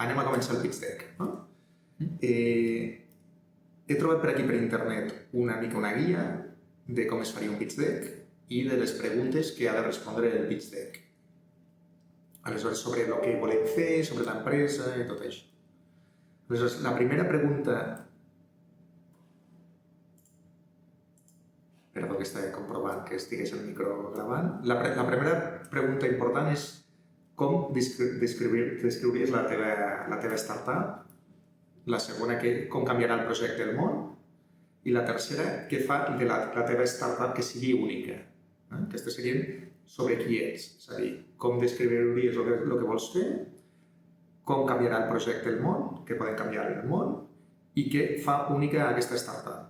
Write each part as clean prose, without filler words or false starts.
anem a començar el pitch deck. No? He trobat per aquí per internet una mica una guia de com es faria un pitch deck i de les preguntes que ha de respondre el pitch deck. Aleshores, sobre el que volem fer, sobre l'empresa i tot això. Aleshores, la primera pregunta... Perdó, que estava comprovant que estigués el micro gravant. La primera pregunta important és com descriuries la teva startup. La segona, com canviarà el projecte del món. I la tercera, què fa de la teva startup que sigui única. Aquestes serien sobre qui ets. És a dir, com descriuries el que vols fer, com canviarà el projecte del món, què poden canviar el món, i què fa única aquesta startup.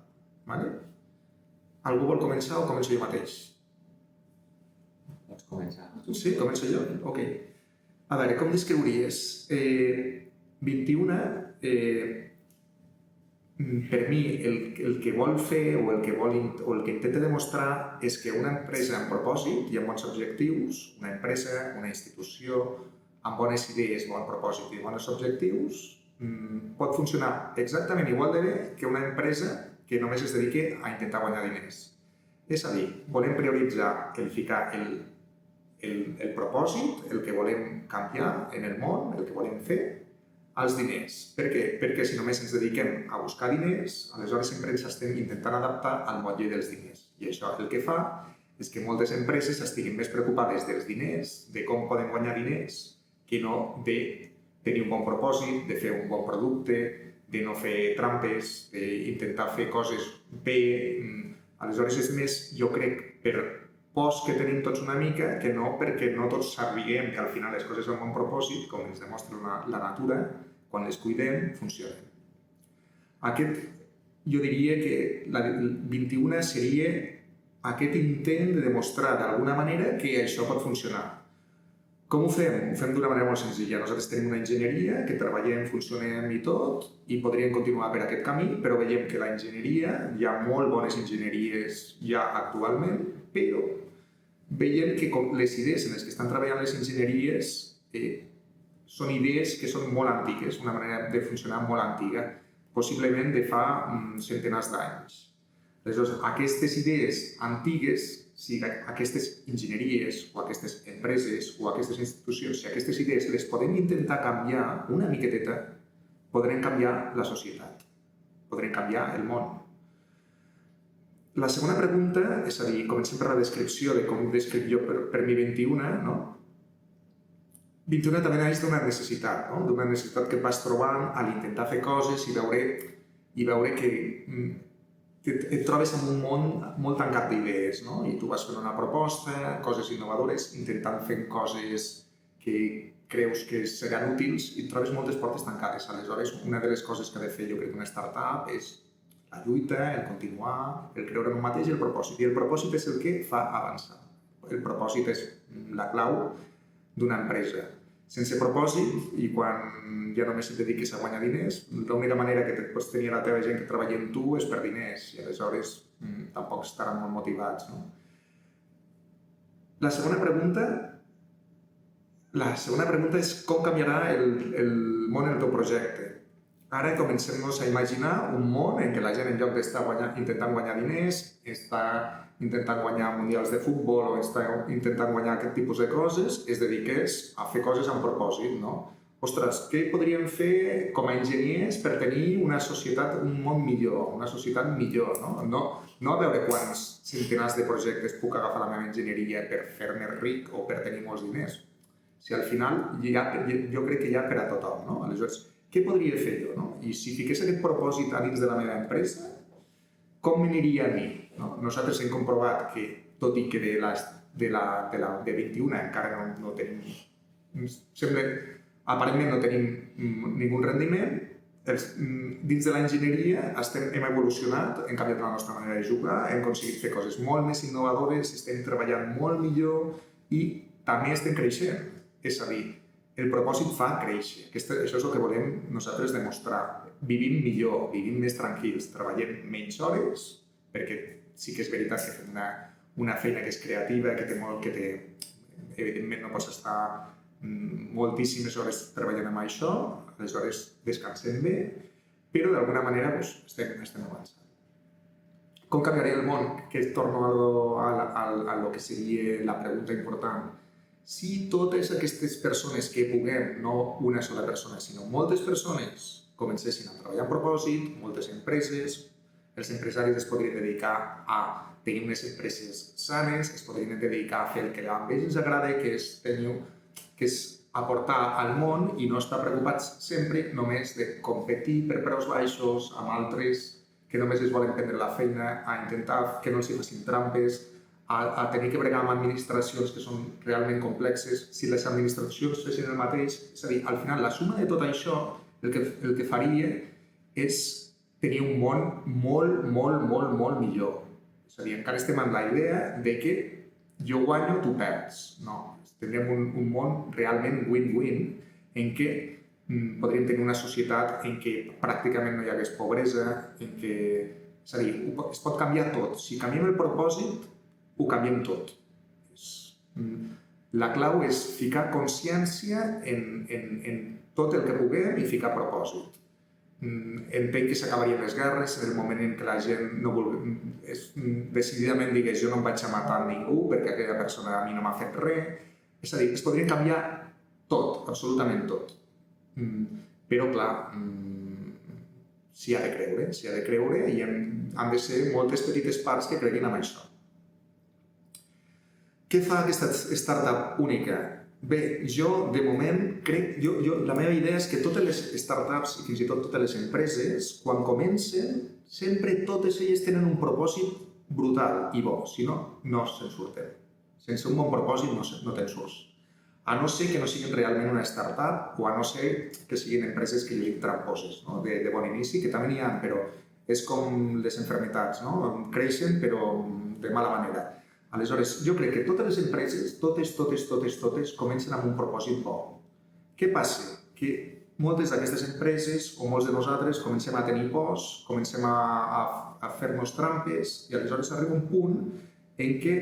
Algú vol començar o començo jo mateix? Pots començar. Sí, començo jo? Ok. A veure, com descriuries? 21, per mi, el que vol fer o el que intenta demostrar és que una empresa amb propòsit i amb bons objectius, una empresa, una institució, amb bones idees, bon propòsit i bons objectius, pot funcionar exactament igual de bé que una empresa que només es dediqui a intentar guanyar diners. És a dir, volem prioritzar ficar el propòsit, el que volem canviar en el món, el que volem fer, als diners. Per què? Perquè si només ens dediquem a buscar diners, aleshores sempre ens estem intentant adaptar al motlle dels diners. I això el que fa és que moltes empreses estiguin més preocupades dels diners, de com poden guanyar diners, que no de tenir un bon propòsit, de fer un bon producte, de no fer trampes, d'intentar fer coses bé. Aleshores és més, jo crec, per pors que tenim tots una mica, que no perquè no tots sapiguem que al final les coses amb bon propòsit, com ens demostra la natura, quan les cuidem, funcionen. Jo diria que la 21 seria aquest intent de demostrar d'alguna manera que això pot funcionar. Com ho fem? Ho fem d'una manera molt senzilla. Nosaltres tenim una enginyeria que treballem, funcionem i tot, i podríem continuar per aquest camí, però veiem que la enginyeria, hi ha molt bones enginyeries ja actualment, però veiem que les idees en les que estan treballant les enginyeries són idees que són molt antigues, una manera de funcionar molt antiga, possiblement de fa centenars d'anys. Aleshores, aquestes idees antigues, si aquestes enginyeries o aquestes empreses o aquestes institucions, si aquestes idees les podem intentar canviar una miqueteta, podrem canviar la societat, podrem canviar el món. La segona pregunta, és a dir, comencem per la descripció de com descric jo per mi 21, no? 21 també neix d'una necessitat, no? D'una necessitat que et vas trobant a l'intentar fer coses i veure que et trobes en un món molt tancat d'idees, no? I tu vas fent una proposta, coses innovadores, intentant fer coses que creus que seran útils i et trobes moltes portes tancades. Aleshores, una de les coses que ha de fer, jo crec, una startup és la lluita, el continuar, el creure en un mateix i el propòsit. I el propòsit és el que fa avançar. El propòsit és la clau d'una empresa. Sense propòsit, i quan ja només et dediques a guanyar diners, l'única manera que pots tenir a la teva gent que treballa amb tu és per diners, i aleshores tampoc estaran molt motivats. No? La segona pregunta és com canviarà el món en el teu projecte. Ara comencem-nos a imaginar un món en què la gent, en lloc d'estar intentant guanyar diners, està intentant guanyar mundials de futbol o està intentant guanyar aquest tipus de coses, es dediqués a fer coses amb propòsit, no? Ostres, què podríem fer com a enginyers per tenir una societat, un món millor, una societat millor, no? No a veure quants centenars de projectes puc agafar la meva enginyeria per fer-me ric o per tenir molts diners. Si al final jo crec que hi ha per a tothom, no? Aleshores, què podria fer jo, no? I si fiqués aquest propòsit a dins de la meva empresa, com m'aniria a mi? Nosaltres hem comprovat que, tot i que de 21 encara no tenim... Aparentment no tenim ningú rendiment, dins de l'enginyeria hem evolucionat, hem canviat la nostra manera de jugar, hem aconseguit fer coses molt més innovadores, estem treballant molt millor i també estem creixent. És a dir, el propòsit fa créixer. Això és el que volem nosaltres demostrar. Vivim millor, vivim més tranquils, treballem menys hores, perquè sí que és veritat que fem una feina que és creativa, que té molt, evidentment no pots estar moltíssimes hores treballant amb això, aleshores descansem bé, però d'alguna manera estem avançant. Com canviaria el món? Que torno a lo que seria la pregunta important. Si totes aquestes persones que puguem, no una sola persona, sinó moltes persones, comencessin a treballar amb propòsit, moltes empreses, els empresaris es podrien dedicar a tenir unes empreses sanes, es podrien dedicar a fer el que a ells ens agrada, que és aportar al món i no estar preocupats sempre només de competir per preus baixos amb altres que només es volen prendre la feina, a intentar que no els facin trampes, a tenir que bregar amb administracions que són realment complexes. Si les administracions fessin el mateix, és a dir, al final la suma de tot això el que faria és tenir un món molt millor. És a dir, encara estem amb la idea de que jo guanyo, tu perds. No, tindrem un món realment win-win en què podríem tenir una societat en què pràcticament no hi hagués pobresa, en què, és a dir, es pot canviar tot. Si canviem el propòsit, ho canviem tot. La clau és ficar consciència en tot el que puguem i ficar propòsit. Entenc que s'acabarien les guerres en el moment en què la gent decididament digués jo no em vaig a matar a ningú perquè aquella persona a mi no m'ha fet res. És a dir, es podrien canviar tot, absolutament tot. Però, clar, s'hi ha de creure i han de ser moltes petites parts que creguin en això. Què fa aquesta startup única? Bé, jo, de moment, crec... La meva idea és que totes les startups i fins i tot totes les empreses, quan comencen, sempre totes elles tenen un propòsit brutal i bo, si no, no se'n surten. Sense un bon propòsit no te'n surts. A no ser que no siguin realment una startup o a no ser que siguin empreses que hi hagi tramposes, de bon inici, que també n'hi ha, però és com les malalties, creixen però de mala manera. Aleshores, jo crec que totes les empreses, totes, comencen amb un propòsit bo. Què passa? Que moltes d'aquestes empreses, o molts de nosaltres, comencem a tenir pors, comencem a fer-nos trampes i aleshores arriba un punt en què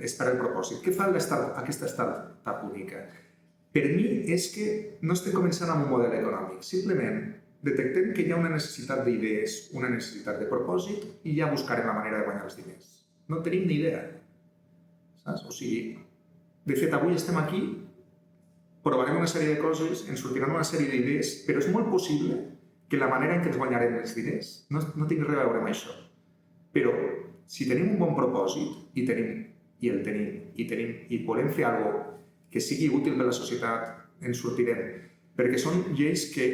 es perd el propòsit. Què fa aquesta startup única? Per mi és que no estem començant amb un model econòmic, simplement detectem que hi ha una necessitat d'idees, una necessitat de propòsit i ja buscarem la manera de guanyar els diners. No tenim ni idea. Saps? O sigui, de fet, avui estem aquí, provarem una sèrie de coses, ens sortiran una sèrie d'idees, però és molt possible que la manera en què ens guanyarem els diners no tingui res a veure amb això. Però si tenim un bon propòsit i volem fer alguna cosa que sigui útil per a la societat, ens sortirem. Perquè són lleis que,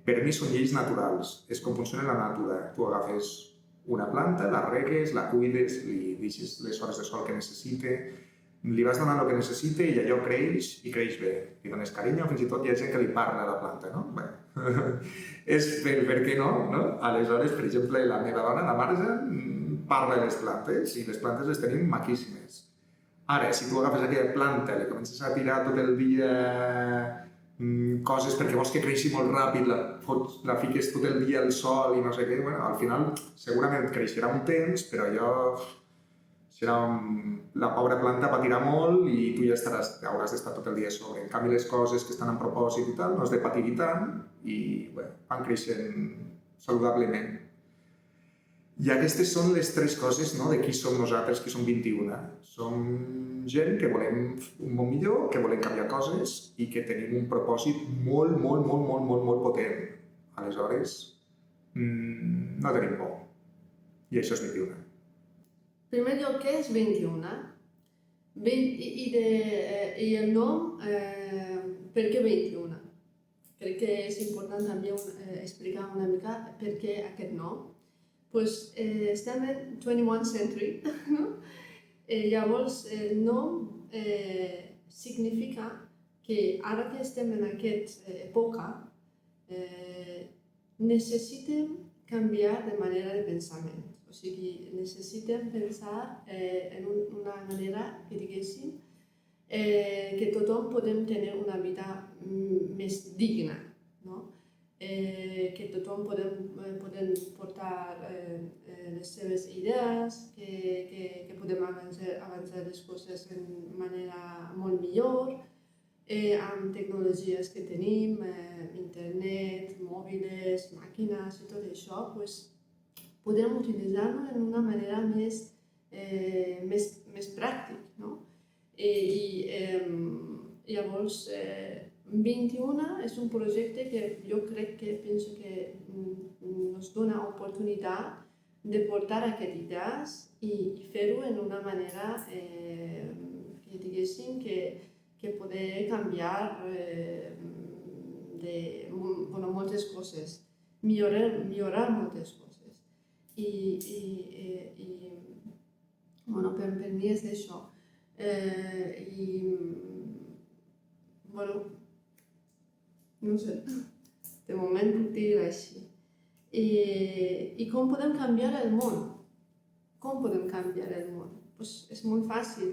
per mi, són lleis naturals. És com funciona la natura. Tu agafes una planta, la regues, la cuides, li deixes les hores de sol que necessita, li vas donant el que necessita i allò creix i creix bé. Li dones carinyo, fins i tot hi ha gent que li parla a la planta, no? Bé, és per què no? Aleshores, per exemple, la meva dona, la Marja, parla de les plantes i les plantes les tenim maquíssimes. Ara, si tu agafes aquella planta i li comences a tirar tot el dia coses perquè vols que creixi molt ràpid, la fiques tot el dia al sol i no sé què, al final segurament creixerà un temps, però allò la pobra planta patirà molt i tu ja hauràs d'estar tot el dia a sobre. En canvi, les coses que estan en propòsit i tal no has de patir tant i van creixent saludablement. I aquestes són les tres coses de qui som nosaltres, qui som 21. Som gent que volem un món millor, que volem canviar coses i que tenim un propòsit molt potent. Aleshores, no tenim por. I això és 21. En primer lloc, què és 21? I el nom, per què 21? Crec que és important també explicar una mica per què aquest nom. Estem en 21st century, no? Llavors el nom significa que ara que estem en aquesta època necessitem canviar de manera de pensament. O sigui, necessitem pensar en una manera que diguéssim que tothom podem tenir una vida més digna, no? Que tothom podem portar les seves idees, que podem avançar les coses de manera molt millor, amb tecnologies que tenim, internet, mòbils, màquines i tot això, podem utilitzar-lo d'una manera més pràctica, no? Llavors, 21 és un projecte que jo penso que ens dona oportunitat de portar aquestes idees i fer-ho d'una manera que diguéssim que poder canviar moltes coses, millorar moltes coses. Per mi és això. No sé, de moment puc dir així. I com podem canviar el món? Com podem canviar el món? És molt fàcil.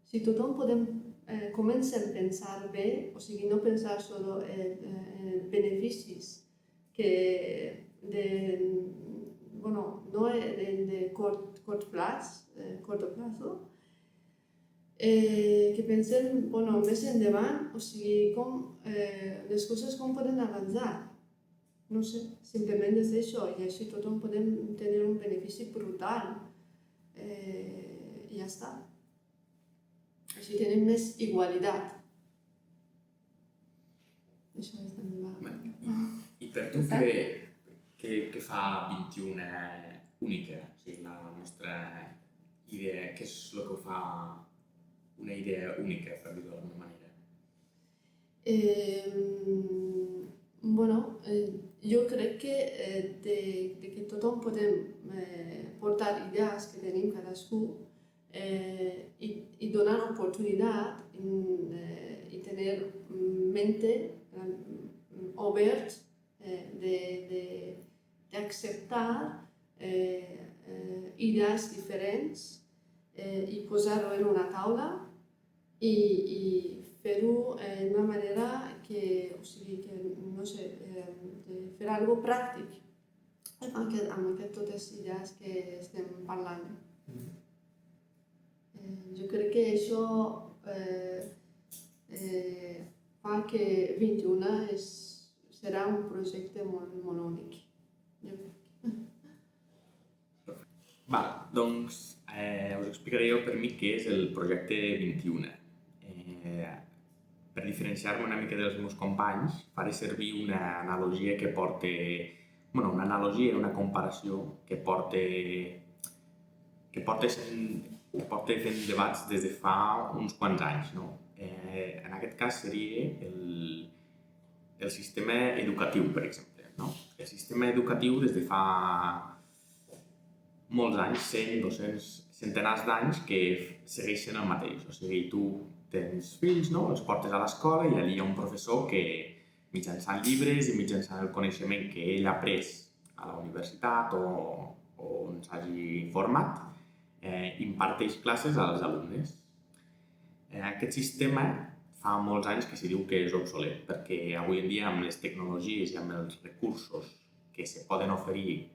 Si tothom comença a pensar bé, o sigui, no pensar solo en beneficis no de curt plazo, que pensem més endavant, o sigui, les coses com poden avançar. No sé, simplement és això, i així tothom podem tenir un benefici brutal. I ja està. Així tenim més igualtat. Això és la meva... I per tu què fa 21 única? O sigui, la nostra idea, què és el que ho fa una idea única, per dir-ho d'alguna manera? Jo crec que tothom podem portar idees que tenim cadascú i donar oportunitat i tenir mente obert d'acceptar idees diferents i posar-ho en una taula i fer-ho d'una manera de fer alguna cosa pràctic amb totes les idees que estem parlant. Jo crec que això fa que 21 serà un projecte molt únic. Doncs us explicaré jo per mi què és el projecte 21. Per diferenciar-me una mica dels meus companys, faré servir una analogia una comparació que porta fent debats des de fa uns quants anys. No? En aquest cas seria el sistema educatiu, per exemple. No? El sistema educatiu des de fa molts anys, 100, 200, centenars d'anys, que segueixen el mateix. O sigui, tu tens fills, no? Els portes a l'escola i allí hi ha un professor que, mitjançant llibres i mitjançant el coneixement que ell ha après a la universitat o on s'hagi format, imparteix classes als alumnes. Aquest sistema fa molts anys que s'hi diu que és obsolet, perquè avui en dia amb les tecnologies i amb els recursos que se poden oferir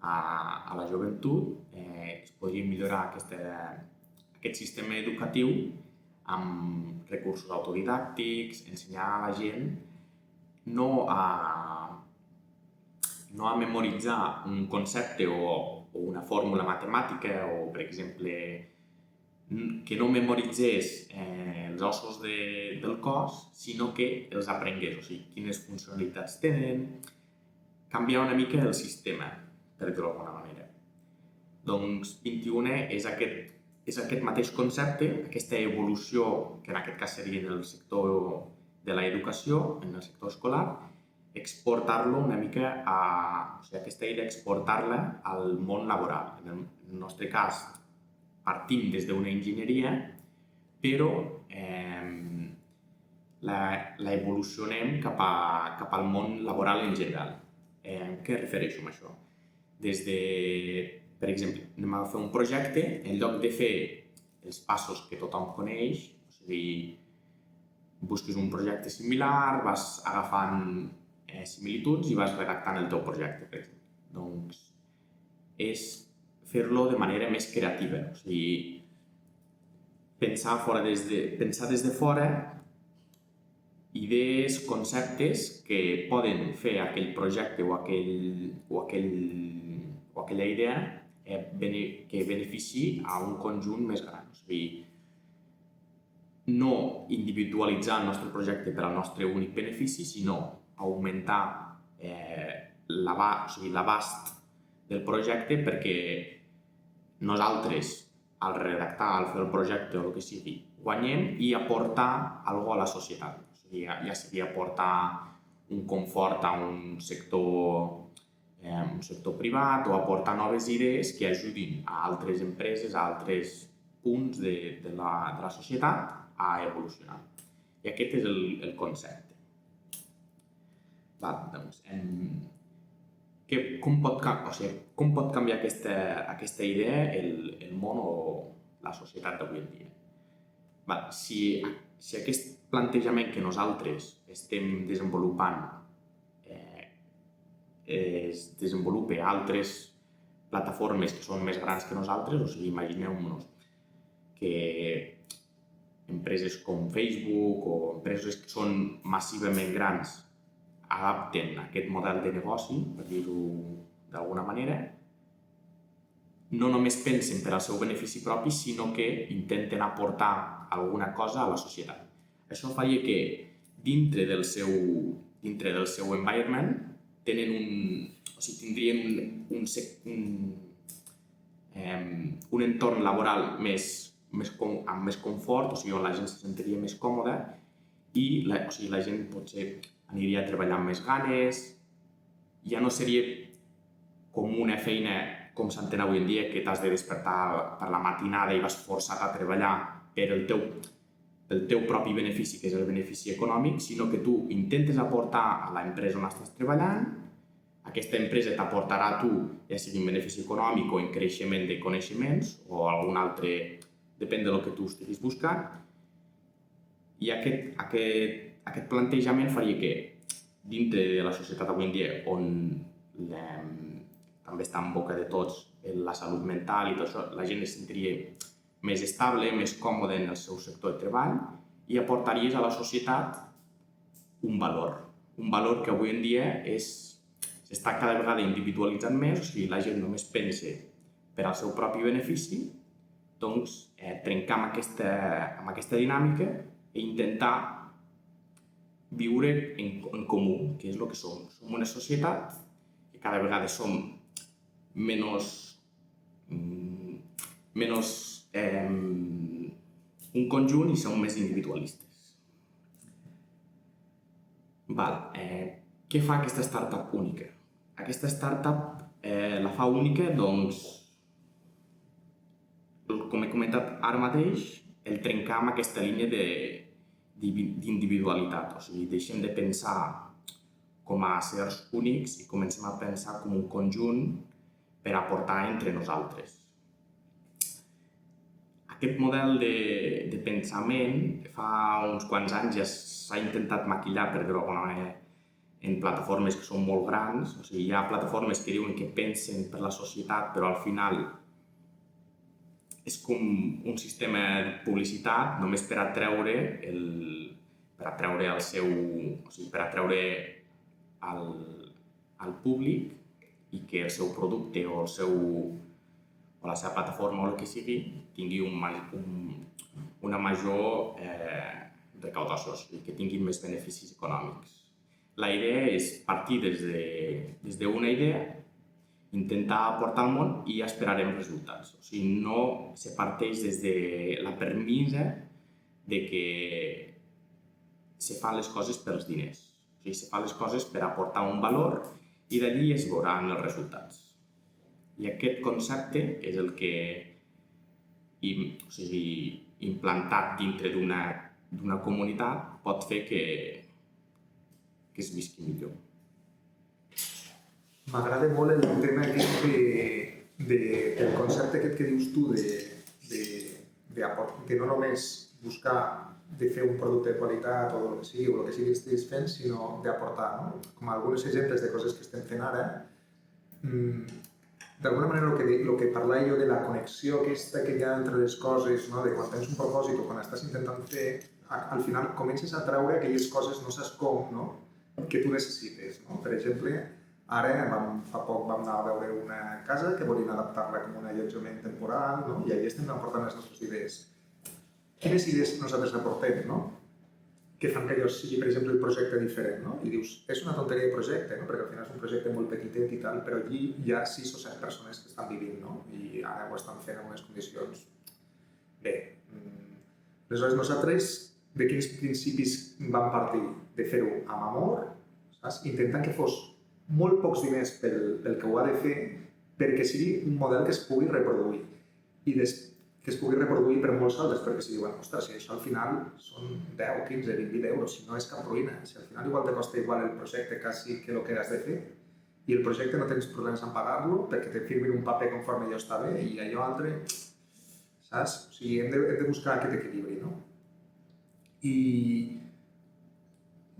a la joventut es podria millorar aquest sistema educatiu amb recursos autodidàctics, ensenyar a la gent no a memoritzar un concepte o una fórmula matemàtica o, per exemple, que no memoritzés els ossos del cos, sinó que els aprengués, o sigui, quines funcionalitats tenen, canviar una mica el sistema, per dir-ho d'alguna manera. Doncs 21 és aquest mateix concepte, aquesta evolució, que en aquest cas seria en el sector de l'educació, en el sector escolar, exportar-lo una mica aquesta idea d'exportar-la al món laboral. En el nostre cas, partim des d'una enginyeria, però la evolucionem cap al món laboral en general. Què refereixo amb això? Per exemple, anem a fer un projecte, en lloc de fer els passos que tothom coneix, o sigui, busques un projecte similar, vas agafant similituds i vas redactant el teu projecte, per exemple. Doncs és fer-lo de manera més creativa, o sigui, pensar des de fora idees, conceptes que poden fer aquell projecte o aquella idea que benefici a un conjunt més gran. O sigui, no individualitzar el nostre projecte per al nostre únic benefici, sinó augmentar l'abast del projecte perquè nosaltres, al redactar, al fer el projecte o el que sigui, guanyem i aportar alguna cosa a la societat. O sigui, ja sigui aportar un confort a un sector privat o aportar noves idees que ajudin a altres empreses, a altres punts de la societat a evolucionar. I aquest és el concepte. Doncs, com pot canviar aquesta idea el món o la societat d'avui en dia? Si aquest plantejament que nosaltres estem desenvolupant es desenvolupa a altres plataformes que són més grans que nosaltres, o sigui, imagineu-nos que empreses com Facebook o empreses que són massivament grans adapten aquest model de negoci, per dir-ho d'alguna manera, no només pensen per al seu benefici propi, sinó que intenten aportar alguna cosa a la societat. Això faria que dintre del seu environment tindrien un entorn laboral amb més confort, o sigui, on la gent se sentiria més còmoda i la gent potser aniria a treballar amb més ganes. Ja no seria com una feina com s'entén avui en dia, que t'has de despertar per la matinada i vas forçat a treballar pel teu propi benefici, que és el benefici econòmic, sinó que tu intentes aportar a l'empresa on estàs treballant, aquesta empresa t'aportarà a tu, ja sigui en benefici econòmic o en creixement de coneixements o algun altre, depèn del que tu estiguis buscant. I aquest plantejament faria que dintre de la societat avui en dia, on també està en boca de tots la salut mental i tot això, la gent es sentiria més estable, més còmode en el seu sector de treball i aportaries a la societat un valor que avui en dia s'està cada vegada individualitzant més, o sigui, la gent només pensa per al seu propi benefici, doncs trencar amb aquesta dinàmica i intentar viure en comú, que és el que som. Som una societat que cada vegada som menys un conjunt i som més individualistes. Què fa aquesta startup única? Aquesta startup la fa única, doncs, com he comentat ara mateix, el trencar amb aquesta línia d'individualitat. O sigui, deixem de pensar com a éssers únics i comencem a pensar com un conjunt per aportar entre nosaltres. Aquest model de pensament fa uns quants anys ja s'ha intentat maquillar, per dir-ho d'alguna manera, en plataformes que són molt grans. O sigui, hi ha plataformes que diuen que pensen per la societat, però al final és com un sistema de publicitat només per atreure al públic i que el seu producte o la seva plataforma o el que sigui tingui una major recaudació, o sigui, que tinguin més beneficis econòmics. La idea és partir des d'una idea, intentar aportar al món i esperarem resultats. O sigui, no se parteix des de la premissa de que se fan les coses pels diners. O sigui, se fan les coses per aportar un valor i d'allí es veuran els resultats. I aquest concepte és el que, implantat dintre d'una comunitat, pot fer que es visqui millor. M'agrada molt el tema aquest del concepte aquest que dius tu de no només buscar de fer un producte de qualitat o el que sigui que estiguis fent, sinó d'aportar, no? Com alguns exemples de coses que estem fent ara, d'alguna manera el que parlava jo de la connexió aquesta que hi ha entre les coses, no? De quan tens un propòsit o quan estàs intentant fer, al final comences a treure aquelles coses, no saps com, no? Que tu necessites. No? Per exemple, ara fa poc vam anar a veure una casa que volien adaptar-la com un allotjament temporal, no? I allà estem aportant les nostres idees. Quines idees nosaltres aportem, no? Que fan que allò sigui, per exemple, el projecte diferent, no? I dius, és una tonteria de projecte, no? Perquè al final és un projecte molt petitet i tal, però allí hi ha 6 o 7 persones que estan vivint, no? I ara ho estan fent en unes condicions... Bé, aleshores nosaltres de quins principis vam partir? De fer-ho amb amor, saps? Intentant que fos molt pocs diners pel que ho ha de fer perquè sigui un model que es pugui reproduir. I que es pugui reproduir per molts altres, perquè si diuen, ostres, si això al final són 10, 15, 20.000 euros, si no és cap ruïna, si al final igual te costa igual el projecte quasi que el que has de fer, i el projecte no tens problemes en pagar-lo perquè te firmin un paper conforme allò està bé i allò altre, saps? O sigui, hem de buscar aquest equilibri, no? I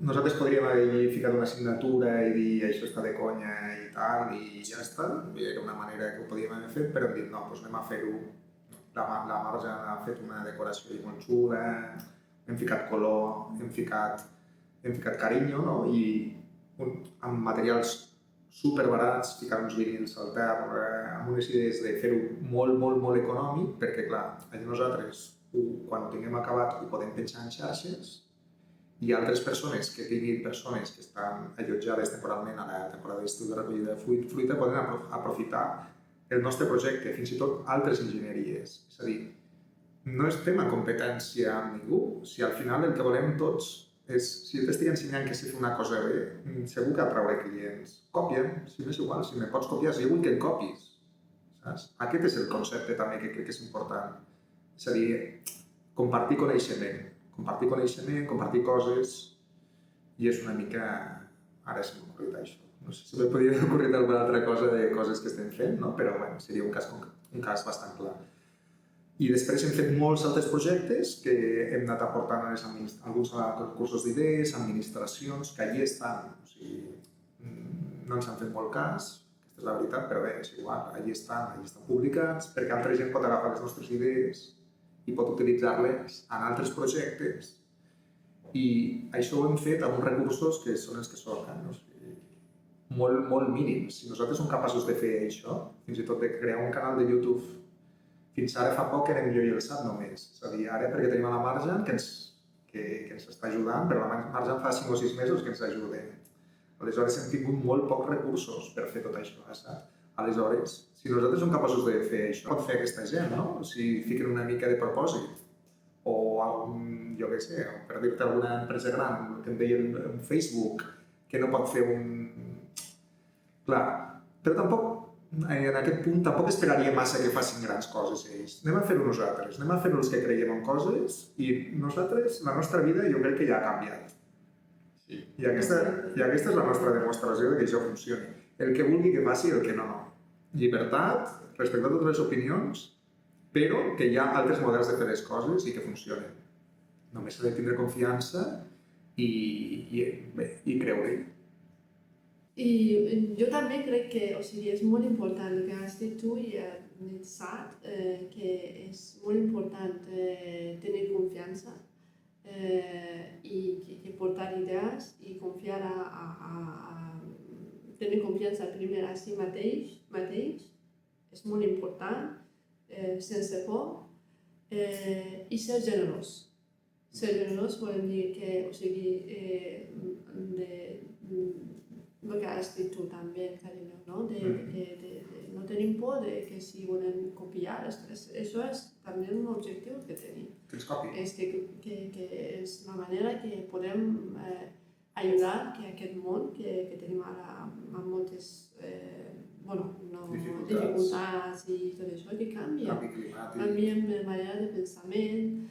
nosaltres podríem haver ficat una assignatura i dir això està de conya i tal, i ja està, era una manera que ho podíem haver fet, però hem dit, no, doncs anem a fer-ho. La Marja ha fet una decoració molt xula, hem ficat color, hem ficat carinyo, no? I amb materials superbarats, ficar uns vinils al terra, amb unes idees de fer-ho molt, molt, molt econòmic, perquè, clar, allà nosaltres, quan ho tinguem acabat, ho podem penjar en xarxes, i altres persones que tinguin persones que estan allotjades temporalment a la temporada d'estiu de recollida de fruita poden aprofitar el nostre projecte, fins i tot altres enginyeries. És a dir, no estem en competència amb ningú. Si al final el que volem tots és, si jo t'estic ensenyant que sé fer una cosa bé, segur que atrauré clients. Copia'm, si no és igual, si me pots copiar, si jo vull que em copis. Saps? Aquest és el concepte també que crec que és important. És a dir, compartir coneixement, compartir coses, i és una mica... Ara se m'ha ocorrit això. No sé si m'he podria ocorrir alguna altra cosa de coses que estem fent, no? Però bueno, seria un cas bastant clar. I després hem fet molts altres projectes que hem anat aportant alguns cursos d'idees, administracions, que allí estan. O sigui, no ens han fet molt cas, aquesta és la veritat, però bé, és igual, allí estan publicats, perquè altra gent pot agafar les nostres idees i pot utilitzar-les en altres projectes. I això ho hem fet amb uns recursos que són els que són, no? Molt, molt mínims. Si nosaltres som capaços de fer això, fins i tot de crear un canal de YouTube, fins ara fa poc érem jo i el SAT només. És a dir, ara perquè tenim a la Marja que ens està ajudant, però la Marja fa 5 o 6 mesos que ens ajuda. Aleshores hem tingut molt pocs recursos per fer tot això, saps? Aleshores, si nosaltres som capaços de fer això, pot fer aquesta gent, no? Si fiquen una mica de propòsit. O jo què sé, per dir-te alguna empresa gran, que em deien en Facebook, que no pot fer un... Clar, però tampoc, en aquest punt, tampoc esperaria massa que facin grans coses ells. Anem a fer-ho nosaltres, anem a fer-ho els que creiem en coses i nosaltres, la nostra vida, jo crec que ja ha canviat. Sí. I aquesta és la nostra demostració de que això funcioni. El que vulgui que faci, el que no. Llibertat, respectar totes les opinions, però que hi ha altres models de fer les coses i que funcionen. Només s'ha de tindre confiança i creure-hi. I jo també crec que és molt important el que has dit tu i el SAT, que és molt important tenir confiança i portar idees i confiar tenir confiança primer a si mateix és molt important, sense por, i ser generós. Ser generós vol dir que, el que has dit tu també, carinyo, no? De no tenim por de que si volen copiar, això és també un objectiu que tenim. Que ens copien. Que és una manera que podem ajudar que aquest món que tenim ara amb moltes dificultats i tot això, que canvia. Canvia la manera de pensament,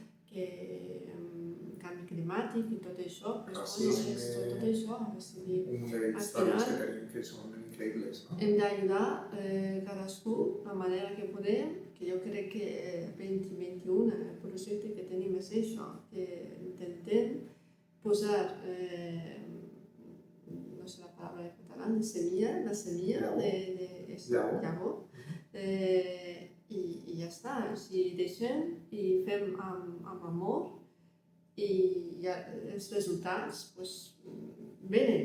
canvi climàtic i tot això, tot això, un de històries que tenim que són increïbles, no? Hem d'ajudar cadascú de la manera que podem, que jo crec que 2021 el projecte que tenim és això, que intentem posar, no sé la paraula en català, la semilla de llavor, i ja està. Si deixem i fem amb amor, i ja els resultats venen.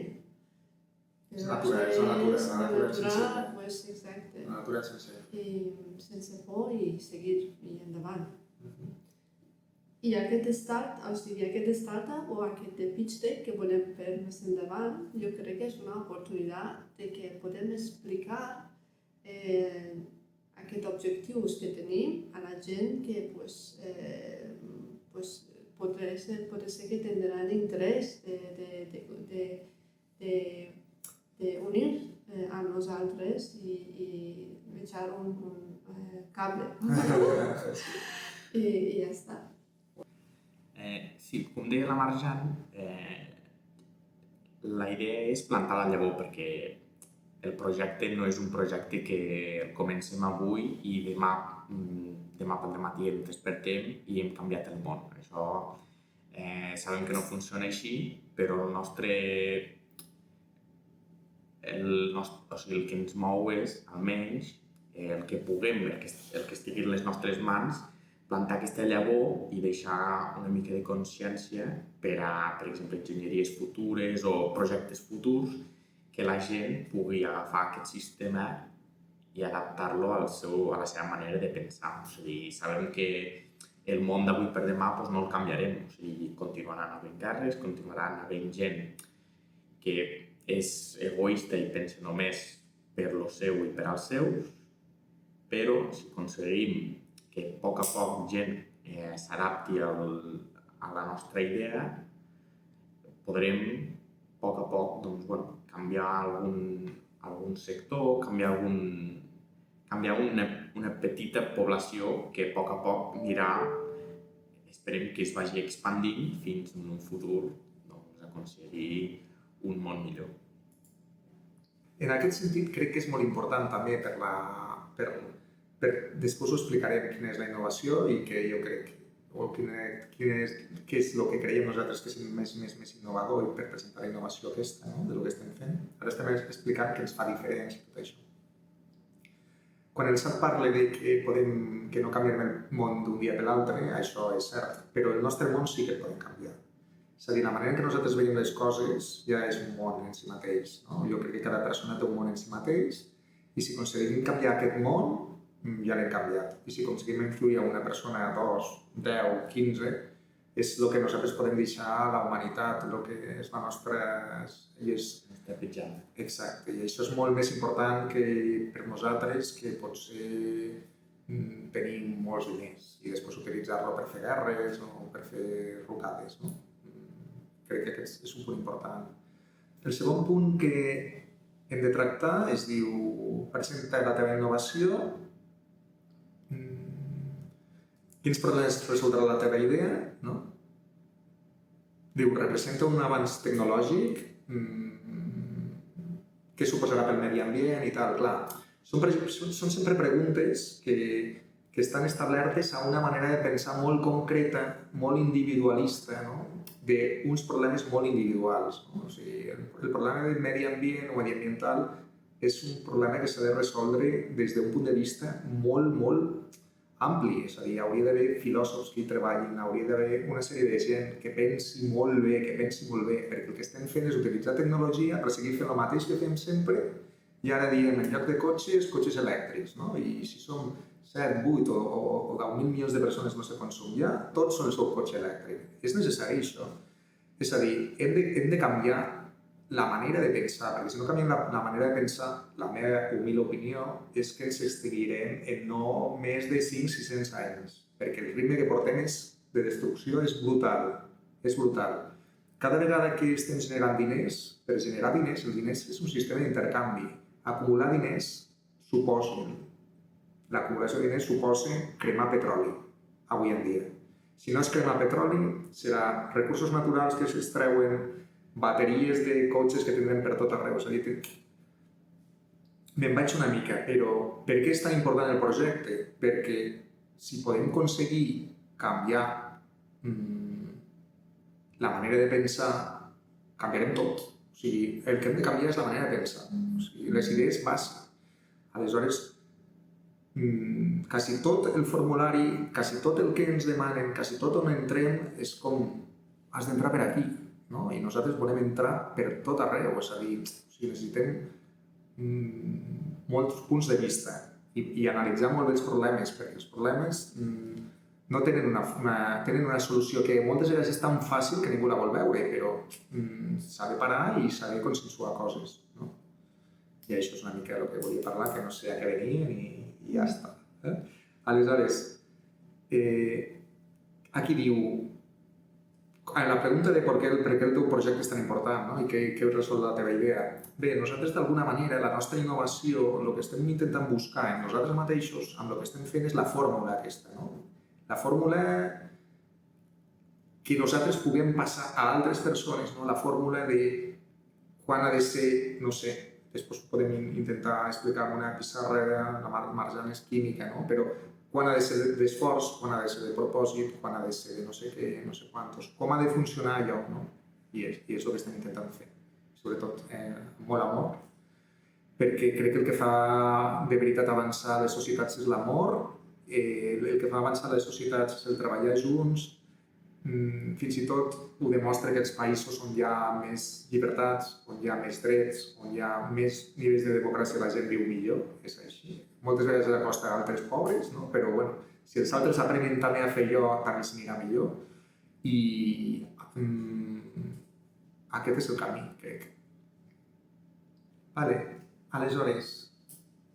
És la natura sencera. Exacte. La natura sencera. I sense por i seguir endavant. I aquest startup o aquest pitch deck que volem fer més endavant, jo crec que és una oportunitat de que podem explicar aquests objectius que tenim a la gent que pot ser que tindran interès d'unir amb nosaltres i echar un cable. I ja està. Sí, com deia la Marjan, la idea és plantar la llavor perquè el projecte no és un projecte que el comencem avui i demà pel matí ens despertem i hem canviat el món. Això sabem que no funciona així, però el que ens mou és, almenys, el que puguem, el que estigui en les nostres mans, plantar aquesta llavor i deixar una mica de consciència per a, per exemple, enginyeries futures o projectes futurs, que la gent pugui agafar aquest sistema i adaptar-lo a la seva manera de pensar. O sigui, sabem que el món d'avui per demà no el canviarem. O sigui, continuaran havent guerres, continuaran havent gent que és egoista i pensa només per lo seu i per als seus, però si aconseguim que a poc gent s'adapti a la nostra idea, podrem a poc canviar algun sector, canviar una petita població que a poc anirà, esperem que es vagi expandint fins en un futur a aconseguir un món millor. En aquest sentit, crec que és molt important també després ho explicarem quina és la innovació i què jo crec, o què és el que creiem nosaltres que és més innovador i per presentar la innovació aquesta, no? De lo que estem fent. Ara estem explicant què ens fa diferents i tot això. Quan el SAT parla de que no canviem el món d'un dia per l'altre, això és cert, però el nostre món sí que el podem canviar. És a dir, la manera en què nosaltres veiem les coses ja és un món en si mateix. No? Jo crec que cada persona té un món en si mateix i si aconseguim canviar aquest món, ja l'hem canviat. I si aconseguim influir a una persona, 2, 10, 15, és el que nosaltres podem deixar a la humanitat, el que és la nostra... petjada. Exacte, i això és molt més important que per nosaltres que potser tenir molts diners i després utilitzar-lo per fer guerres o per fer rocades. No? Crec que aquest és un punt important. El segon punt que hem de tractar es diu presenta la teva innovació, quins problemes resoldrà la teva idea, no? Diu, representa un avanç tecnològic, què suposarà pel medi ambient i tal, clar. Són sempre preguntes que estan establertes a una manera de pensar molt concreta, molt individualista, no? D'uns problemes molt individuals. No? O sigui, el problema del medi ambient o mediambiental és un problema que s'ha de resoldre des d'un punt de vista molt, molt ampli. És a dir, hauria d'haver filòsofs que hi treballin, hauria d'haver una sèrie de gent que pensi molt bé, perquè el que estem fent és utilitzar tecnologia per seguir fent el mateix que fem sempre i ara diem, en lloc de cotxes elèctrics, no? I si som 7, 8 o 10.000 milions de persones no sé quan som ja, tots són el seu cotxe elèctric. És necessari això. És a dir, hem de canviar la manera de pensar, perquè si no canviem la manera de pensar, la meva humil opinió és que ens extingirem en no més de 500-600 anys, perquè el ritme que portem de destrucció és brutal. És brutal. Cada vegada que estem generant diners, per generar diners, els diners és un sistema d'intercanvi. Acumular diners suposa, l'acumulació de diners suposa cremar petroli, avui en dia. Si no es crema petroli, serà recursos naturals que s'extreuen, bateries de cotxes que tindrem per tot arreu. És a dir, me'n vaig una mica, però per què és tan important el projecte? Perquè si podem aconseguir canviar la manera de pensar, canviarem tot. O sigui, el que hem de canviar és la manera de pensar. O sigui, les idees base. Aleshores, quasi tot el formulari, quasi tot el que ens demanen, quasi tot on entrem és com has d'entrar per aquí, no? I nosaltres volem entrar per tot arreu, és a dir, necessitem molts punts de vista i analitzar molt bé els problemes, perquè els problemes no tenen una solució que moltes vegades és tan fàcil que ningú la vol veure, però s'ha de parar i s'ha de consensuar coses, no? I això és una mica el que volia parlar, que no sé a què venien i ja està. Aleshores, aquí diu, la pregunta de per què el teu projecte és tan important, no? I què resol la teva idea. Bé, nosaltres d'alguna manera, la nostra innovació, el que estem intentant buscar en nosaltres mateixos, amb el que estem fent és la fórmula aquesta, no? La fórmula que nosaltres puguem passar a altres persones, no? La fórmula de quan ha de ser, no sé, després podem intentar explicar amb una pissarra, la Marjana és química, no? Però quan ha de ser d'esforç, quan ha de ser de propòsit, quan ha de ser de no sé què, no sé quantos, com ha de funcionar allò, no? I és el que estem intentant fer, sobretot amb molt amor, perquè crec que el que fa de veritat avançar les societats és l'amor, el que fa avançar les societats és el treballar junts, fins i tot ho demostra aquests països on hi ha més llibertats, on hi ha més drets, on hi ha més nivells de democràcia, la gent viu millor, és així. Moltes vegades a la costa d'altres pobres, no? Però bueno, si els altres aprenen també a fer allò, també s'anirà millor. I aquest és el camí, crec. Vale, aleshores,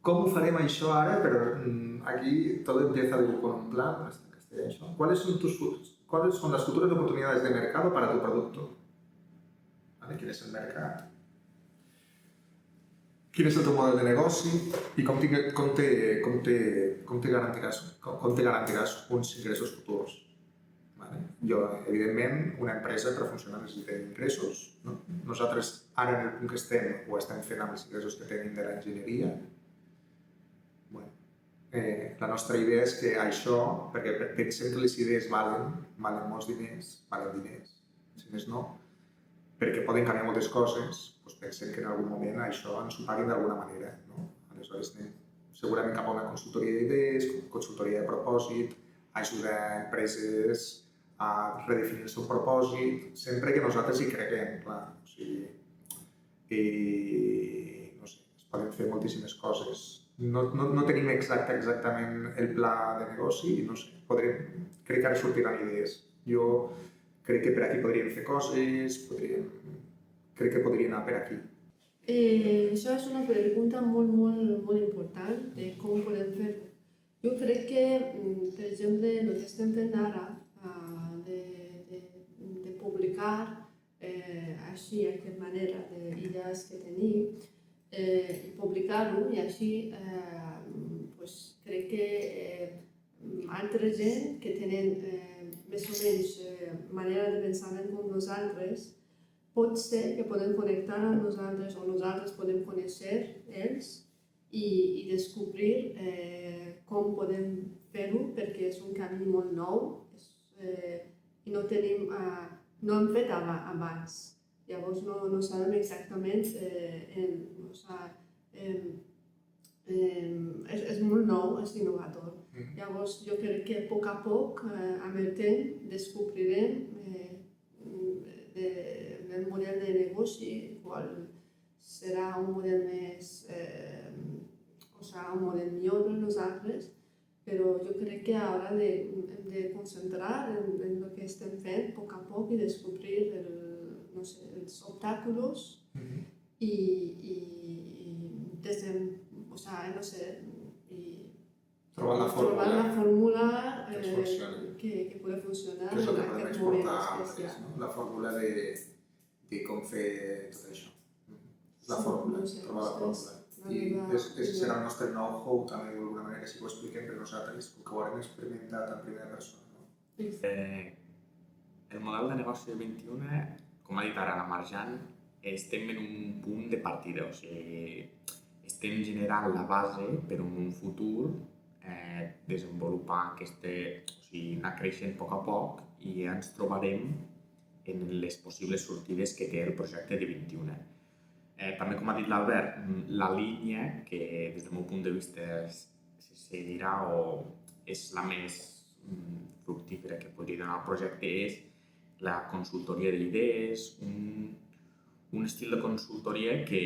com ho farem això ara? Però aquí tot empieza con un plan, en castellà això. ¿Cuáles son las futuras oportunidades de mercado para tu producto? ¿Vale? ¿Quin és el mercat? Quin és el teu model de negoci i com te garantiràs uns ingressos futurs? Vale? Jo, evidentment, una empresa per funcionar necessita ingressos. No? Nosaltres, ara en el punt que estem, ho estem fent amb els ingressos que tenim de l'enginyeria. Bueno, la nostra idea és que això, perquè pensem que les idees valen molts diners, valen diners, si més no, perquè poden canviar moltes coses, doncs pensem que en algun moment això ens ho paguin d'alguna manera, no? Aleshores anem segurament cap a una consultoria d'idees, consultoria de propòsit, ajudar empreses a redefinir el seu propòsit, sempre que nosaltres hi creguem, clar. O sigui, no sé, es poden fer moltíssimes coses. No tenim exactament el pla de negoci i no sé, crec que ara sortiran idees. Jo crec que per aquí podríem fer coses, crec que podria anar per aquí. Això és una pregunta molt important de com podem fer-ho. Jo crec que, per exemple, el que estem fent ara, de publicar així, aquesta manera d'idees que tenim, i publicar-ho, i així crec que altra gent que tenen més o menys manera de pensament com nosaltres, pot ser que podem connectar amb nosaltres o nosaltres podem conèixer ells i descobrir com podem fer-ho, perquè és un camí molt nou i no hem fet abans. Llavors no sabem exactament, és molt nou, és innovador. Llavors jo crec que a poc, amb el temps, descobrirem el model de negoci, qual serà un model un model millor per nosaltres, però jo crec que ara hem de concentrar en el que estem fent a poc i descobrir els obstacles i trobar la fórmula que pugui funcionar que és el que en podem aquest moment exportar a especial. altres, no? La fórmula de com fer tot això. La fórmula, trobar la fórmula. I serà el nostre know-how també d'alguna manera, que sí que ho expliquem per nosaltres, com que ho haurem experimentat en primera persona. El model de negoci del 21, com ha dit ara la Marjan, estem en un punt de partida, o sigui, estem generant la base per un futur desenvolupar anar creixent a poc i ja ens trobarem en les possibles sortides que té el projecte de 21. També, com ha dit l'Albert, la línia que des del meu punt de vista se seguirà o és la més fructífera que podria donar el projecte és la consultoria d'idees, un estil de consultoria que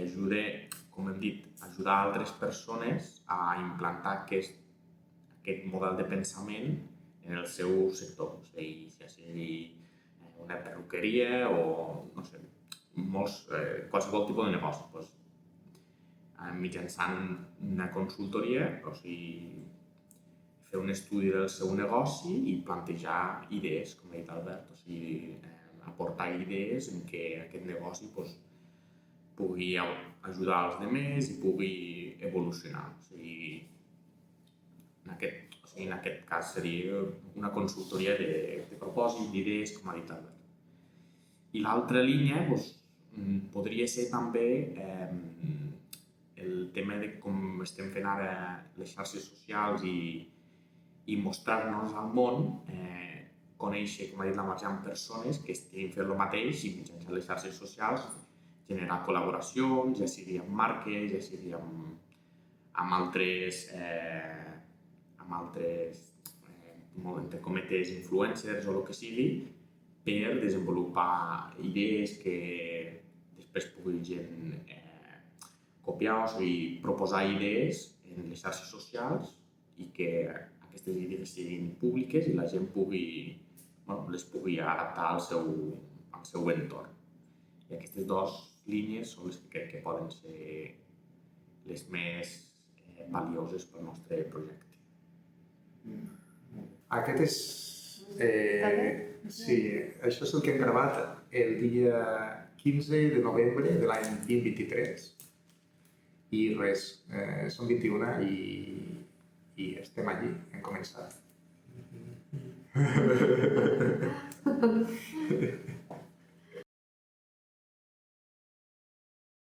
ajuda, com hem dit, a ajudar altres persones a implantar aquest model de pensament en el seu sector, ja sigui una perruqueria o, no sé, qualsevol tipus de negoci. Doncs, mitjançant una consultoria, o sigui, fer un estudi del seu negoci i plantejar idees, com ha dit Albert, o sigui, aportar idees en què aquest negoci pugui ajudar els altres i pugui evolucionar. O sigui, en aquest cas seria una consultoria de propòsit, d'idees, com ha dit Albert. I l'altra línia podria ser també el tema de com estem fent ara les xarxes socials i mostrar-nos al món, conèixer, com ha dit la Marjam, persones que estiguin fent el mateix i mitjançant les xarxes socials generar col·laboracions, ja sigui amb marques, ja sigui amb altres, entre cometes, influencers o el que sigui, per desenvolupar idees que després pugui gent copiar, o sigui, proposar idees en les xarxes socials i que aquestes idees siguin públiques i la gent les pugui adaptar al seu entorn. I aquestes dues línies són les que crec que poden ser les més valioses pel nostre projecte. Aquest és... Sí, això és el que hem gravat el dia 15 de novembre de l'any 2023 i res, són 21 i estem allí, hem començat.